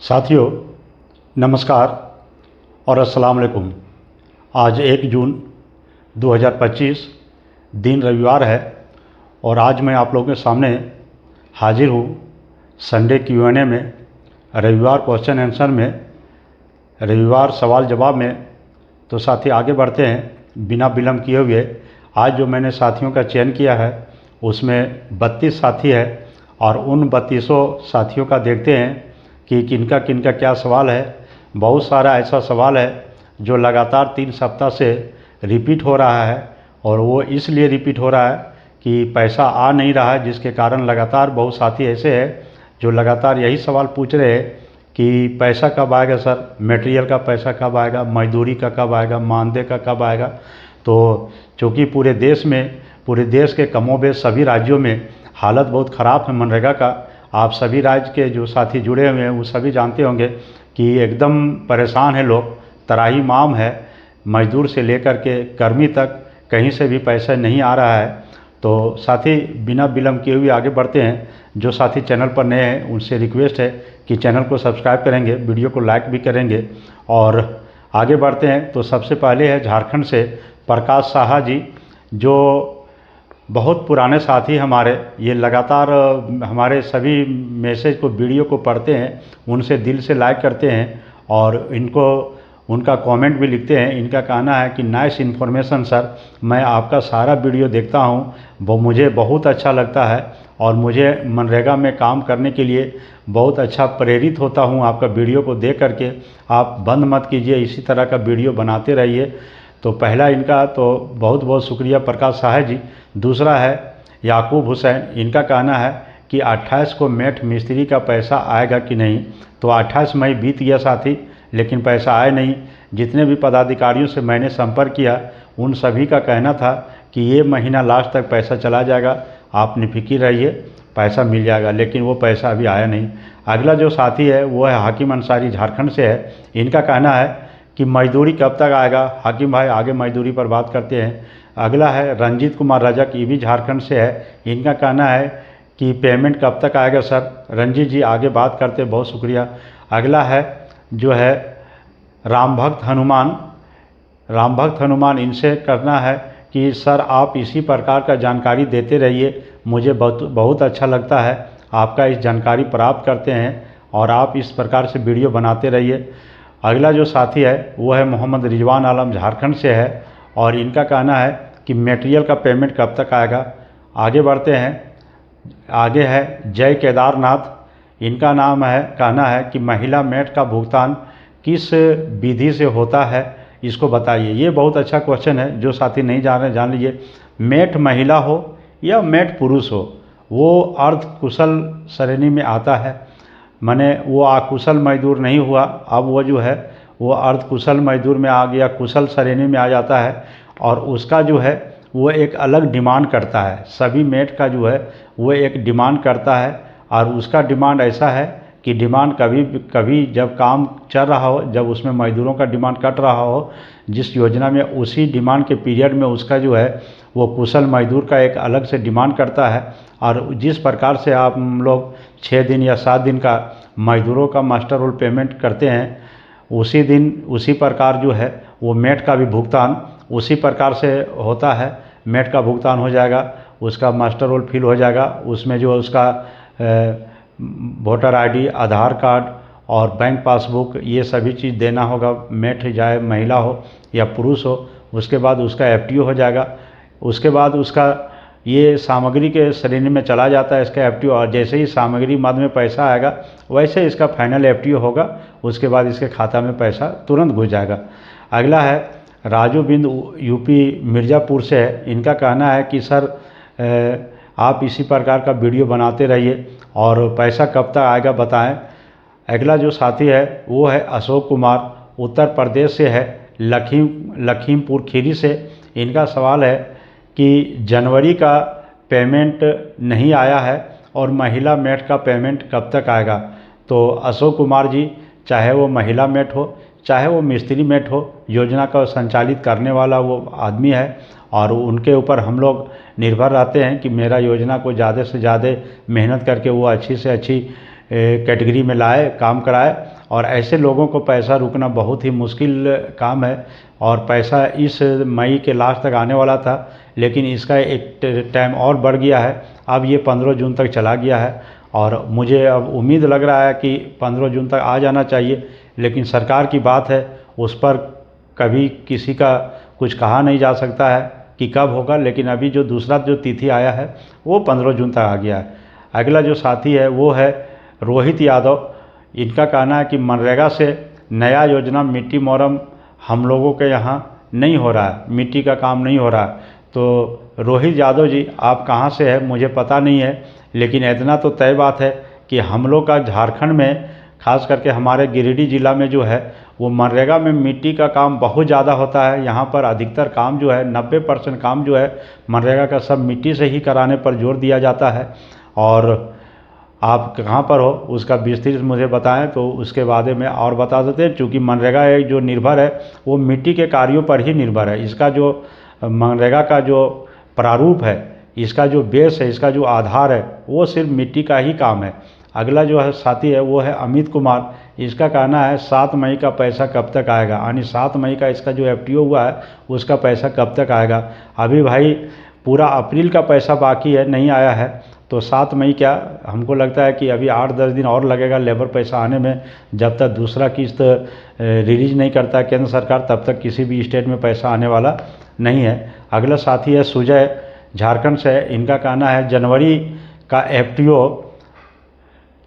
साथियों नमस्कार और अस्सलाम वालेकुम। आज 1 जून 2025 दिन रविवार है और आज मैं आप लोगों के सामने हाजिर हूँ संडे Q&A में, रविवार क्वेश्चन आंसर में, रविवार सवाल जवाब में। तो साथी आगे बढ़ते हैं बिना विलम्ब किए हुए। आज जो मैंने साथियों का चयन किया है उसमें 32 साथी है और उन 32 साथियों का देखते हैं कि किनका किनका क्या सवाल है। बहुत सारा ऐसा सवाल है जो लगातार 3 सप्ताह से रिपीट हो रहा है और वो इसलिए रिपीट हो रहा है कि पैसा आ नहीं रहा है, जिसके कारण लगातार बहुत साथी ऐसे हैं जो लगातार यही सवाल पूछ रहे हैं कि पैसा कब आएगा सर, मटेरियल का पैसा कब आएगा, मजदूरी का कब आएगा, मानदेय का कब आएगा। तो चूँकि पूरे देश के कमोबेश सभी राज्यों में हालत बहुत ख़राब है मनरेगा का। आप सभी राज्य के जो साथी जुड़े हुए हैं वो सभी जानते होंगे कि एकदम परेशान है लोग, तराही माम है, मजदूर से लेकर के कर्मी तक कहीं से भी पैसा नहीं आ रहा है। तो साथी बिना विलम्ब किए हुए आगे बढ़ते हैं। जो साथी चैनल पर नए हैं उनसे रिक्वेस्ट है कि चैनल को सब्सक्राइब करेंगे, वीडियो को लाइक भी करेंगे और आगे बढ़ते हैं। तो सबसे पहले है झारखंड से प्रकाश साहा जी, जो बहुत पुराने साथी हमारे, ये लगातार हमारे सभी मैसेज को, वीडियो को पढ़ते हैं, उनसे दिल से लाइक करते हैं और उनका कमेंट भी लिखते हैं। इनका कहना है कि नाइस इन्फॉर्मेशन सर, मैं आपका सारा वीडियो देखता हूँ, वो मुझे बहुत अच्छा लगता है और मुझे मनरेगा में काम करने के लिए बहुत अच्छा प्रेरित होता हूँ आपका वीडियो को देख करके। आप बंद मत कीजिए, इसी तरह का वीडियो बनाते रहिए। तो पहला इनका तो बहुत बहुत शुक्रिया प्रकाश साहा जी। दूसरा है याकूब हुसैन, इनका कहना है कि 28 को मेट मिस्त्री का पैसा आएगा कि नहीं। तो 28 मई बीत गया साथी, लेकिन पैसा आया नहीं। जितने भी पदाधिकारियों से मैंने संपर्क किया उन सभी का कहना था कि ये महीना लास्ट तक पैसा चला जाएगा, आप निफिक्र रहिए, पैसा मिल जाएगा, लेकिन वो पैसा अभी आया नहीं। अगला जो साथी है वो है हाकिम अंसारी, झारखंड से है। इनका कहना है कि मजदूरी कब तक आएगा। हाकिम भाई आगे मजदूरी पर बात करते हैं। अगला है रंजीत कुमार रजक, ये भी झारखंड से है। इनका कहना है कि पेमेंट कब तक आएगा सर। रंजीत जी आगे बात करते हैं, बहुत शुक्रिया। अगला है जो है रामभक्त हनुमान, इनसे करना है कि सर आप इसी प्रकार का जानकारी देते रहिए, मुझे बहुत अच्छा लगता है आपका इस जानकारी प्राप्त करते हैं और आप इस प्रकार से वीडियो बनाते रहिए। अगला जो साथी है वो है मोहम्मद रिजवान आलम, झारखंड से है और इनका कहना है कि मटेरियल का पेमेंट कब तक आएगा। आगे बढ़ते हैं। आगे है जय केदारनाथ, इनका कहना है कि महिला मेट का भुगतान किस विधि से होता है, इसको बताइए। ये बहुत अच्छा क्वेश्चन है, जो साथी नहीं जान रहे जान लीजिए। मेट महिला हो या मेट पुरुष हो, वो अर्ध कुशल श्रेणी में आता है। माने वो अकुशल मजदूर नहीं हुआ, अब वो जो है वो अर्ध कुशल मजदूर में आ गया, कुशल श्रेणी में आ जाता है और उसका जो है वो एक अलग डिमांड करता है। सभी मेट का जो है वो एक डिमांड करता है और उसका डिमांड ऐसा है कि डिमांड कभी जब काम चल रहा हो, जब उसमें मजदूरों का डिमांड कट रहा हो जिस योजना में, उसी डिमांड के पीरियड में उसका जो है वो कुशल मजदूर का एक अलग से डिमांड करता है। और जिस प्रकार से आप लोग 6 दिन या 7 दिन का मजदूरों का मास्टर रोल पेमेंट करते हैं, उसी प्रकार जो है वो मेट का भी भुगतान उसी प्रकार से होता है। मेट का भुगतान हो जाएगा, उसका मास्टर रोल फिल हो जाएगा, उसमें जो उसका वोटर आईडी, आधार कार्ड और बैंक पासबुक, ये सभी चीज़ देना होगा। मेट चाहे महिला हो या पुरुष हो। उसके बाद उसका एफटीओ हो जाएगा। उसके बाद उसका ये सामग्री के श्रेणी में चला जाता है इसका एफटीओ, और जैसे ही सामग्री मद में पैसा आएगा वैसे इसका फाइनल एफटीओ होगा। उसके बाद इसके खाता में पैसा तुरंत घुस जाएगा। अगला है राजू बिंद, यूपी मिर्ज़ापुर से है। इनका कहना है कि सर आप इसी प्रकार का वीडियो बनाते रहिए और पैसा कब तक आएगा बताएं। अगला जो साथी है वो है अशोक कुमार, उत्तर प्रदेश से है, लखीमपुर खीरी से। इनका सवाल है कि जनवरी का पेमेंट नहीं आया है और महिला मेट का पेमेंट कब तक आएगा। तो अशोक कुमार जी, चाहे वो महिला मेट हो चाहे वो मिस्त्री मेट हो, योजना का संचालित करने वाला वो आदमी है और उनके ऊपर हम लोग निर्भर रहते हैं कि मेरा योजना को ज़्यादा से ज़्यादा मेहनत करके वो अच्छी से अच्छी कैटेगरी में लाए, काम कराए और ऐसे लोगों को पैसा रुकना बहुत ही मुश्किल काम है। और पैसा इस मई के लास्ट तक आने वाला था, लेकिन इसका एक टाइम और बढ़ गया है। अब ये 15 जून तक चला गया है और मुझे अब उम्मीद लग रहा है कि 15 जून तक आ जाना चाहिए। लेकिन सरकार की बात है, उस पर कभी किसी का कुछ कहा नहीं जा सकता है कि कब होगा। लेकिन अभी जो दूसरा जो तिथि आया है वो 15 जून तक आ गया है। अगला जो साथी है वो है रोहित यादव। इनका कहना है कि मनरेगा से नया योजना मिट्टी मोरम हम लोगों के यहाँ नहीं हो रहा है, मिट्टी का काम नहीं हो रहा है। तो रोहित यादव जी, आप कहाँ से है मुझे पता नहीं है, लेकिन इतना तो तय बात है कि हम लोग का झारखंड में, खास करके हमारे गिरिडीह जिला में जो है वो मनरेगा में मिट्टी का काम बहुत ज़्यादा होता है। यहाँ पर अधिकतर काम जो है 90% काम जो है मनरेगा का सब मिट्टी से ही कराने पर जोर दिया जाता है। और आप कहाँ पर हो उसका विस्तृत मुझे बताएं तो उसके बारे में और बता देते हैं। चूँकि मनरेगा एक जो निर्भर है वो मिट्टी के कार्यों पर ही निर्भर है। इसका जो मनरेगा का जो प्रारूप है, इसका जो बेस है, इसका जो आधार है वो सिर्फ मिट्टी का ही काम है। अगला जो है साथी है वो है अमित कुमार। इसका कहना है 7 मई का पैसा कब तक आएगा, यानी 7 मई का इसका जो एफटीओ हुआ है उसका पैसा कब तक आएगा। अभी भाई पूरा अप्रैल का पैसा बाकी है, नहीं आया है। तो 7 मई क्या, हमको लगता है कि अभी 8-10 दिन और लगेगा लेबर पैसा आने में। जब तक दूसरा किस्त रिलीज नहीं करता है केंद्र सरकार, तब तक किसी भी स्टेट में पैसा आने वाला नहीं है। अगला साथी है सुजय, झारखंड से। इनका कहना है जनवरी का एफटीओ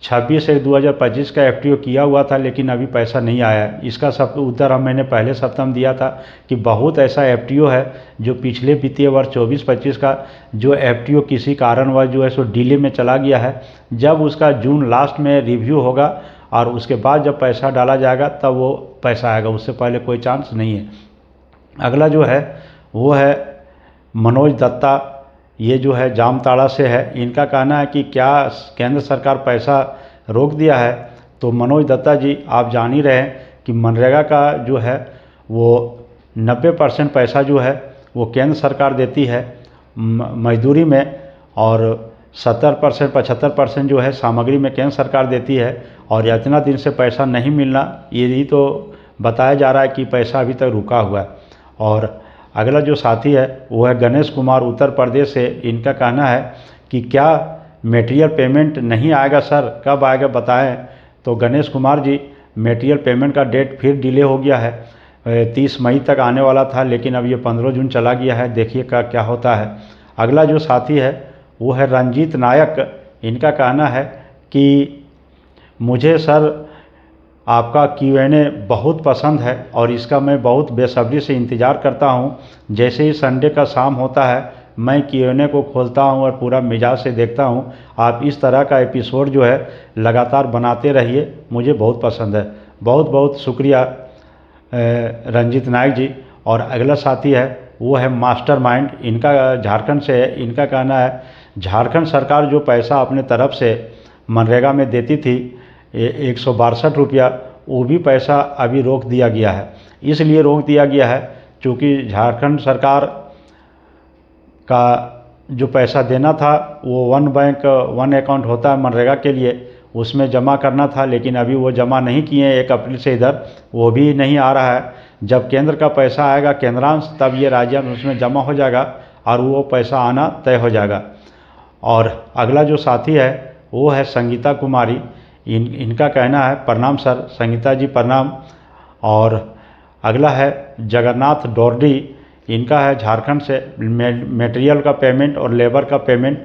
26/1/2025 का एफटीओ किया हुआ था, लेकिन अभी पैसा नहीं आया है। इसका सब उत्तर मैंने पहले सप्ताह में दिया था कि बहुत ऐसा एफटीओ है जो पिछले वित्तीय वर्ष 24-25 का जो एफटीओ किसी कारणवश जो है सो डिले में चला गया है। जब उसका जून लास्ट में रिव्यू होगा और उसके बाद जब पैसा डाला जाएगा तब वो पैसा आएगा, उससे पहले कोई चांस नहीं है। अगला जो है वो है मनोज दत्ता। ये जो है जामताड़ा से है। इनका कहना है कि क्या केंद्र सरकार पैसा रोक दिया है। तो मनोज दत्ता जी, आप जान ही रहे हैं कि मनरेगा का जो है वो 90% पैसा जो है वो केंद्र सरकार देती है मजदूरी में, और 70% 75% जो है सामग्री में केंद्र सरकार देती है। और इतना दिन से पैसा नहीं मिलना, यही तो बताया जा रहा है कि पैसा अभी तक रुका हुआ है। और अगला जो साथी है वो है गणेश कुमार, उत्तर प्रदेश से। इनका कहना है कि क्या मटेरियल पेमेंट नहीं आएगा सर, कब आएगा बताएं। तो गणेश कुमार जी, मटेरियल पेमेंट का डेट फिर डिले हो गया है। 30 मई तक आने वाला था, लेकिन अब ये 15 जून चला गया है। देखिए क्या होता है। अगला जो साथी है वो है रंजीत नायक। इनका कहना है कि मुझे सर आपका Q&A बहुत पसंद है और इसका मैं बहुत बेसब्री से इंतज़ार करता हूँ। जैसे ही संडे का शाम होता है मैं Q&A को खोलता हूँ और पूरा मिजाज से देखता हूँ। आप इस तरह का एपिसोड जो है लगातार बनाते रहिए, मुझे बहुत पसंद है। बहुत बहुत शुक्रिया रंजीत नायक जी। और अगला साथी है वो है मास्टरमाइंड। इनका झारखंड से है। इनका कहना है झारखंड सरकार जो पैसा अपने तरफ से मनरेगा में देती थी 162 रुपया, वो भी पैसा अभी रोक दिया गया है। इसलिए रोक दिया गया है क्योंकि झारखंड सरकार का जो पैसा देना था वो वन बैंक वन अकाउंट होता है मनरेगा के लिए, उसमें जमा करना था। लेकिन अभी वो जमा नहीं किए 1 अप्रैल से इधर, वो भी नहीं आ रहा है। जब केंद्र का पैसा आएगा केंद्रांश, तब ये राज्यांश उसमें जमा हो जाएगा और वो पैसा आना तय हो जाएगा। और अगला जो साथी है वो है संगीता कुमारी। इनका कहना है, प्रणाम सर, संगीता जी प्रणाम। और अगला है जगन्नाथ डोरडी। इनका है झारखंड से, मटेरियल का पेमेंट और लेबर का पेमेंट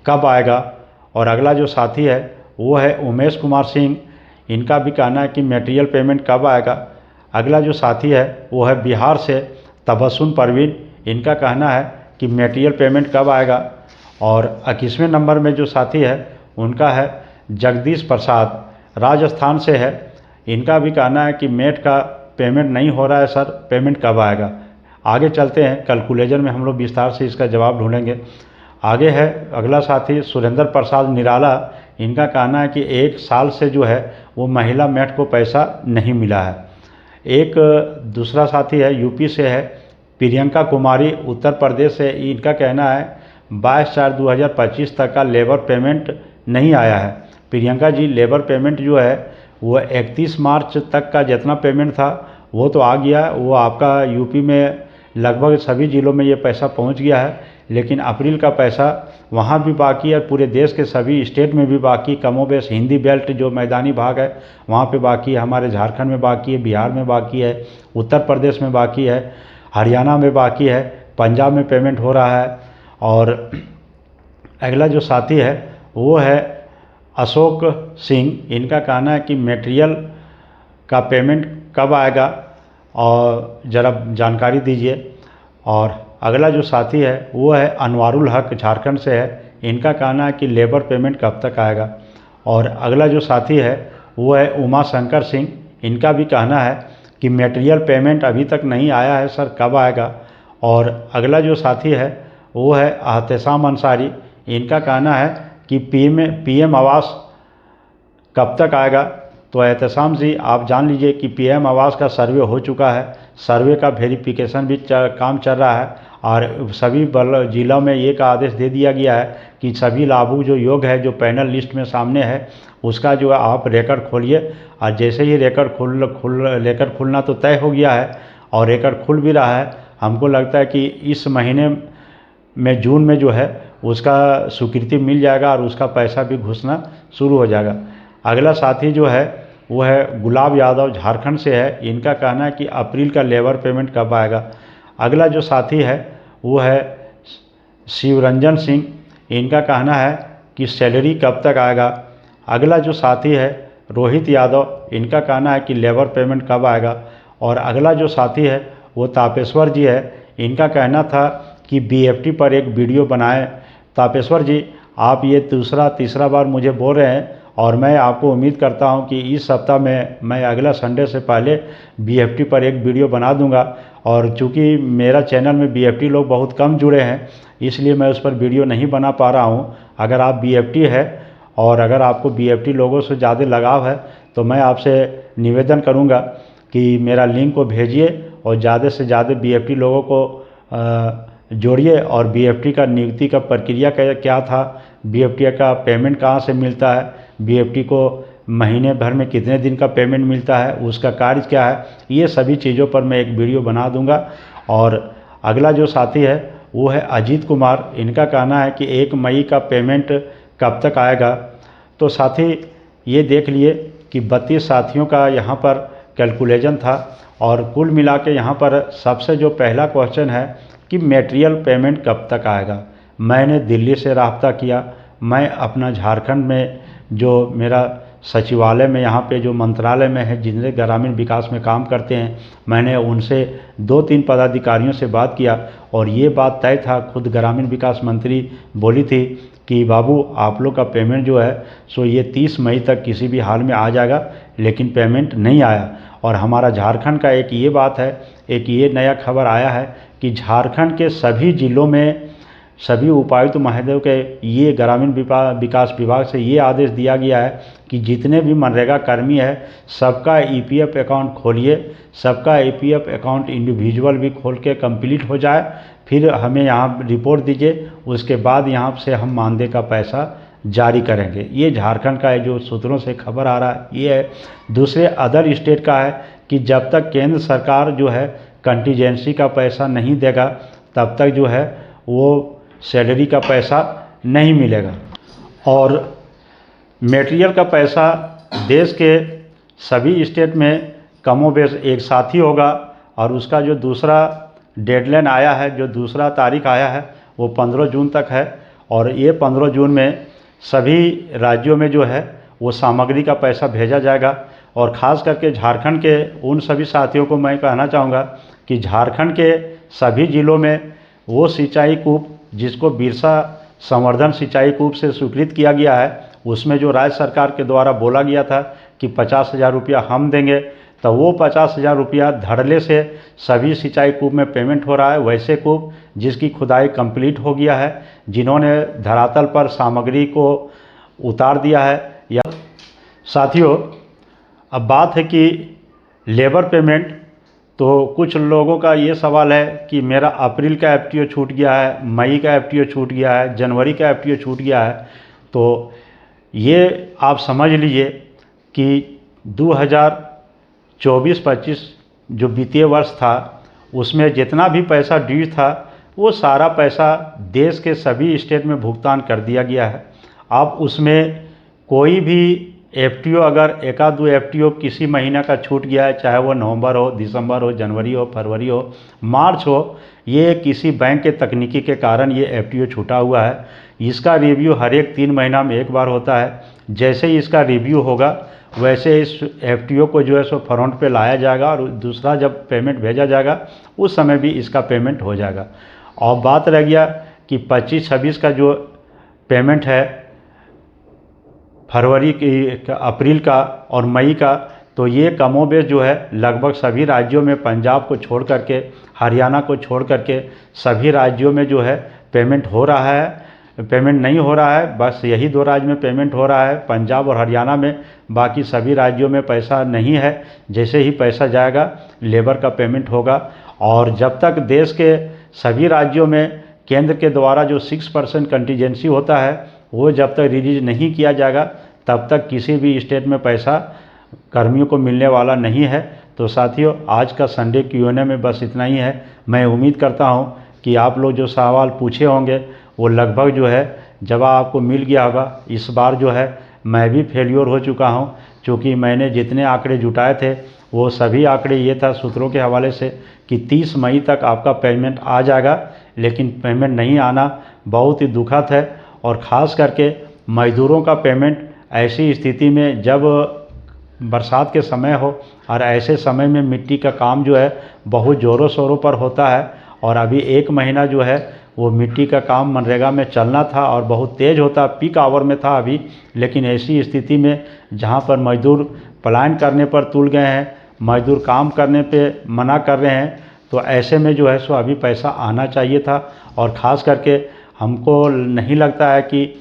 कब आएगा। और अगला जो साथी है वो है उमेश कुमार सिंह। इनका भी कहना है कि मटेरियल पेमेंट कब आएगा। अगला जो साथी है वो है बिहार से तबस्सुम परवीन। इनका कहना है कि मटेरियल पेमेंट कब आएगा। और 21वें नंबर में जो साथी है उनका है जगदीश प्रसाद, राजस्थान से है। इनका भी कहना है कि मेट का पेमेंट नहीं हो रहा है सर, पेमेंट कब आएगा। आगे चलते हैं, कैलकुलेटर में हम लोग विस्तार से इसका जवाब ढूंढेंगे। आगे है अगला साथी सुरेंद्र प्रसाद निराला। इनका कहना है कि 1 साल से जो है वो महिला मेट को पैसा नहीं मिला है। एक दूसरा साथी है यूपी से है प्रियंका कुमारी, उत्तर प्रदेश से। इनका कहना है 22/4/2025 तक का लेबर पेमेंट नहीं आया है। प्रियंका जी, लेबर पेमेंट जो है वो 31 मार्च तक का जितना पेमेंट था वो तो आ गया। वो आपका यूपी में लगभग सभी ज़िलों में ये पैसा पहुंच गया है, लेकिन अप्रैल का पैसा वहाँ भी बाकी है, पूरे देश के सभी स्टेट में भी बाकी, कमोबेश हिंदी बेल्ट जो मैदानी भाग है वहाँ पे बाकी है, हमारे झारखंड में बाकी है, बिहार में बाकी है, उत्तर प्रदेश में बाकी है, हरियाणा में बाकी है, पंजाब में पेमेंट हो रहा है। और अगला जो साथी है वो है अशोक सिंह। इनका कहना है कि मटेरियल का पेमेंट कब आएगा और ज़रा जानकारी दीजिए। और अगला जो साथी है वो है अनवारुल हक, झारखंड से है। इनका कहना है कि लेबर पेमेंट कब तक आएगा। और अगला जो साथी है वो है उमा शंकर सिंह। इनका भी कहना है कि मटेरियल पेमेंट अभी तक नहीं आया है सर, कब आएगा। और अगला जो साथी है वो है एहतेशाम अंसारी। इनका कहना है कि पीएम आवास कब तक आएगा। तो एहतेशाम जी, आप जान लीजिए कि पीएम आवास का सर्वे हो चुका है, सर्वे का वेरिफिकेशन भी काम चल रहा है और सभी जिलों में एक आदेश दे दिया गया है कि सभी लाभुक जो योग्य है, जो पैनल लिस्ट में सामने है, उसका जो है आप रिकॉर्ड खोलिए। और जैसे ही रिकॉर्ड खुलना तो तय हो गया है और रिकॉर्ड खुल भी रहा है। हमको लगता है कि इस महीने में जून में जो है उसका स्वीकृति मिल जाएगा और उसका पैसा भी घुसना शुरू हो जाएगा। अगला साथी जो है वो है गुलाब यादव, झारखंड से है। इनका कहना है कि अप्रैल का लेबर पेमेंट कब आएगा। अगला जो साथी है वो है शिवरंजन सिंह। इनका कहना है कि सैलरी कब तक आएगा। अगला जो साथी है रोहित यादव। इनका कहना है कि लेबर पेमेंट कब आएगा। और अगला जो साथी है वो तापेश्वर जी है। इनका कहना था कि बीएफटी पर एक वीडियो बनाएं। तापेश्वर जी, आप ये तीसरा बार मुझे बोल रहे हैं और मैं आपको उम्मीद करता हूं कि इस सप्ताह में मैं अगला संडे से पहले बीएफटी पर एक वीडियो बना दूंगा। और चूंकि मेरा चैनल में बीएफटी लोग बहुत कम जुड़े हैं, इसलिए मैं उस पर वीडियो नहीं बना पा रहा हूं। अगर आप बीएफटी है और अगर आपको बीएफटी लोगों से ज़्यादा लगाव है तो मैं आपसे निवेदन करूंगा कि मेरा लिंक को भेजिए और ज़्यादा से ज़्यादा बीएफटी लोगों को जोड़िए। और बीएफटी का नियुक्ति का प्रक्रिया क्या था, बीएफटी का पेमेंट कहाँ से मिलता है, बीएफटी को महीने भर में कितने दिन का पेमेंट मिलता है, उसका कार्य क्या है, ये सभी चीज़ों पर मैं एक वीडियो बना दूंगा। और अगला जो साथी है वो है अजीत कुमार। इनका कहना है कि 1 मई का पेमेंट कब तक आएगा। तो साथी ये देख लिए कि 32 साथियों का यहाँ पर कैलकुलेशन था और कुल मिला के यहाँ पर सबसे जो पहला क्वेश्चन है कि मटेरियल पेमेंट कब तक आएगा। मैंने दिल्ली से राब्ता किया। मैं अपना झारखंड में जो मेरा सचिवालय में यहाँ पे जो मंत्रालय में है, जिनसे ग्रामीण विकास में काम करते हैं, मैंने उनसे 2-3 पदाधिकारियों से बात किया और ये बात तय था, खुद ग्रामीण विकास मंत्री बोली थी कि बाबू आप लोग का पेमेंट जो है सो ये 30 मई तक किसी भी हाल में आ जाएगा, लेकिन पेमेंट नहीं आया। और हमारा झारखंड का एक ये बात है, एक ये नया खबर आया है कि झारखंड के सभी जिलों में सभी उपायुक्त महोदय के ये ग्रामीण विकास विभाग से ये आदेश दिया गया है कि जितने भी मनरेगा कर्मी है सबका ईपीएफ अकाउंट खोलिए, सबका ईपीएफ अकाउंट इंडिविजुअल भी खोल के कंप्लीट हो जाए, फिर हमें यहाँ रिपोर्ट दीजिए, उसके बाद यहाँ से हम मानदेय का पैसा जारी करेंगे। ये झारखंड का है जो सूत्रों से खबर आ रहा है ये है। दूसरे अदर स्टेट का है कि जब तक केंद्र सरकार जो है कंटीजेंसी का पैसा नहीं देगा तब तक जो है वो सैलरी का पैसा नहीं मिलेगा। और मटेरियल का पैसा देश के सभी स्टेट में कमोबेश एक साथ ही होगा और उसका जो दूसरा डेडलाइन आया है, जो दूसरा तारीख आया है वो 15 जून तक है। और ये 15 जून में सभी राज्यों में जो है वो सामग्री का पैसा भेजा जाएगा। और ख़ास करके झारखंड के उन सभी साथियों को मैं कहना चाहूँगा कि झारखंड के सभी ज़िलों में वो सिंचाई कूप जिसको बिरसा संवर्धन सिंचाई कूप से स्वीकृत किया गया है, उसमें जो राज्य सरकार के द्वारा बोला गया था कि 50,000 रुपया हम देंगे, तो वो 50,000 रुपया धड़ल्ले से सभी सिंचाई कूप में पेमेंट हो रहा है। वैसे कूप जिसकी खुदाई कंप्लीट हो गया है, जिन्होंने धरातल पर सामग्री को उतार दिया है। या साथियों, अब बात है कि लेबर पेमेंट, तो कुछ लोगों का ये सवाल है कि मेरा अप्रैल का एफटीओ छूट गया है, मई का एफटीओ छूट गया है, जनवरी का एफटीओ छूट गया है। तो ये आप समझ लीजिए कि 2024-25 जो वित्तीय वर्ष था उसमें जितना भी पैसा ड्यू था वो सारा पैसा देश के सभी स्टेट में भुगतान कर दिया गया है। अब उसमें कोई भी एफटीओ अगर एक आध दो एफटीओ किसी महीने का छूट गया है, चाहे वो नवंबर हो, दिसंबर हो, जनवरी हो, फरवरी हो, मार्च हो, ये किसी बैंक के तकनीकी के कारण ये एफटीओ छूटा हुआ है। इसका रिव्यू हर एक 3 महीना में एक बार होता है। जैसे ही इसका रिव्यू होगा वैसे इस एफटीओ को जो है सो फ्रंट पे लाया जाएगा और दूसरा जब पेमेंट भेजा जाएगा उस समय भी इसका पेमेंट हो जाएगा। और बात रह गया कि 25-26 का जो पेमेंट है फरवरी की, अप्रैल का और मई का, तो ये कमोबेश जो है लगभग सभी राज्यों में, पंजाब को छोड़ करके, हरियाणा को छोड़ करके सभी राज्यों में जो है पेमेंट हो रहा है। पेमेंट नहीं हो रहा है, बस यही 2 राज्य में पेमेंट हो रहा है, पंजाब और हरियाणा में। बाकी सभी राज्यों में पैसा नहीं है। जैसे ही पैसा जाएगा लेबर का पेमेंट होगा। और जब तक देश के सभी राज्यों में केंद्र के द्वारा जो 6% कंटीजेंसी होता है वो जब तक रिलीज नहीं किया जाएगा तब तक किसी भी स्टेट में पैसा कर्मियों को मिलने वाला नहीं है। तो साथियों, आज का संडे Q&A में बस इतना ही है। मैं उम्मीद करता हूं कि आप लोग जो सवाल पूछे होंगे वो लगभग जो है जवाब आपको मिल गया होगा। इस बार जो है मैं भी फेल्योर हो चुका हूं, क्योंकि मैंने जितने आंकड़े जुटाए थे वो सभी आंकड़े ये था सूत्रों के हवाले से कि 30 मई तक आपका पेमेंट आ जाएगा, लेकिन पेमेंट नहीं आना बहुत ही दुखद है। और ख़ास करके मज़दूरों का पेमेंट ऐसी स्थिति में जब बरसात के समय हो और ऐसे समय में मिट्टी का काम जो है बहुत ज़ोरों शोरों पर होता है। और अभी 1 महीना जो है वो मिट्टी का काम मनरेगा में चलना था और बहुत तेज़ होता, पीक आवर में था अभी। लेकिन ऐसी स्थिति में जहाँ पर मज़दूर पलायन करने पर तुल गए हैं, मज़दूर काम करने पे मना कर रहे हैं, तो ऐसे में जो है सो अभी पैसा आना चाहिए था। और ख़ास करके हमको नहीं लगता है कि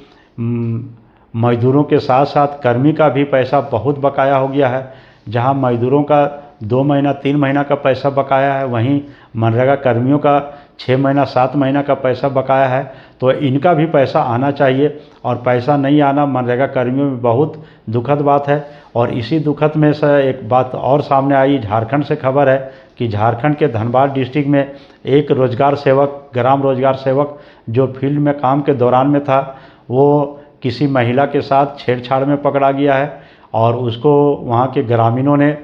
मज़दूरों के साथ साथ कर्मी का भी पैसा बहुत बकाया हो गया है। जहां मज़दूरों का 2 महीना 3 महीना का पैसा बकाया है, वहीं मनरेगा कर्मियों का 6 महीना 7 महीना का पैसा बकाया है। तो इनका भी पैसा आना चाहिए और पैसा नहीं आना मनरेगा कर्मियों में बहुत दुखद बात है। और इसी दुखद में से एक बात और सामने आई, झारखंड से खबर है कि झारखंड के धनबाद डिस्ट्रिक्ट में एक रोजगार सेवक, ग्राम रोजगार सेवक जो फील्ड में काम के दौरान में था, वो किसी महिला के साथ छेड़छाड़ में पकड़ा गया है और उसको वहाँ के ग्रामीणों ने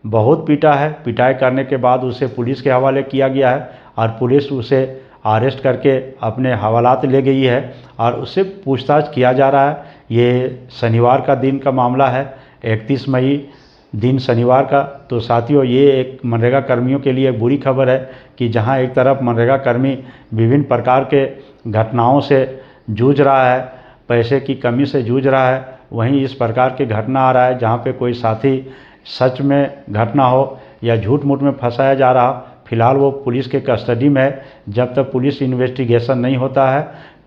बहुत पीटा है। पिटाई करने के बाद उसे पुलिस के हवाले किया गया है और पुलिस उसे अरेस्ट करके अपने हवालात ले गई है और उससे पूछताछ किया जा रहा है। ये शनिवार का दिन का मामला है, 31 मई दिन शनिवार का। तो साथियों, ये एक मनरेगा कर्मियों के लिए बुरी खबर है कि जहां एक तरफ मनरेगा कर्मी विभिन्न प्रकार के घटनाओं से जूझ रहा है, पैसे की कमी से जूझ रहा है, वहीं इस प्रकार की घटना आ रहा है जहां पे कोई साथी सच में घटना हो या झूठ मूठ में फंसाया जा रहा। फिलहाल वो पुलिस के कस्टडी में है। जब तक पुलिस इन्वेस्टिगेशन नहीं होता है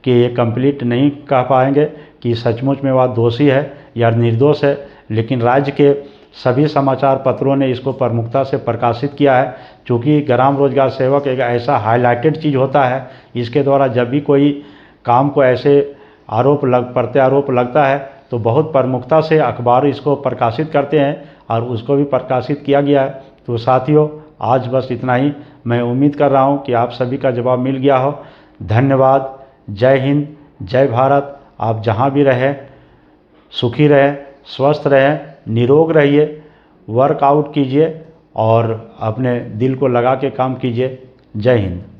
कि ये कंप्लीट नहीं कह पाएंगे कि सचमुच में वह दोषी है या निर्दोष है। लेकिन राज्य के सभी समाचार पत्रों ने इसको प्रमुखता से प्रकाशित किया है, क्योंकि ग्राम रोजगार सेवक एक ऐसा हाईलाइटेड चीज़ होता है। इसके द्वारा जब भी कोई काम को ऐसे प्रत्यारोप लगता है तो बहुत प्रमुखता से अखबार इसको प्रकाशित करते हैं और उसको भी प्रकाशित किया गया है। तो साथियों, आज बस इतना ही। मैं उम्मीद कर रहा हूं कि आप सभी का जवाब मिल गया हो। धन्यवाद। जय हिंद, जय भारत। आप जहां भी रहें सुखी रहें, स्वस्थ रहें, निरोग रहिए, वर्कआउट कीजिए और अपने दिल को लगा के काम कीजिए। जय हिंद।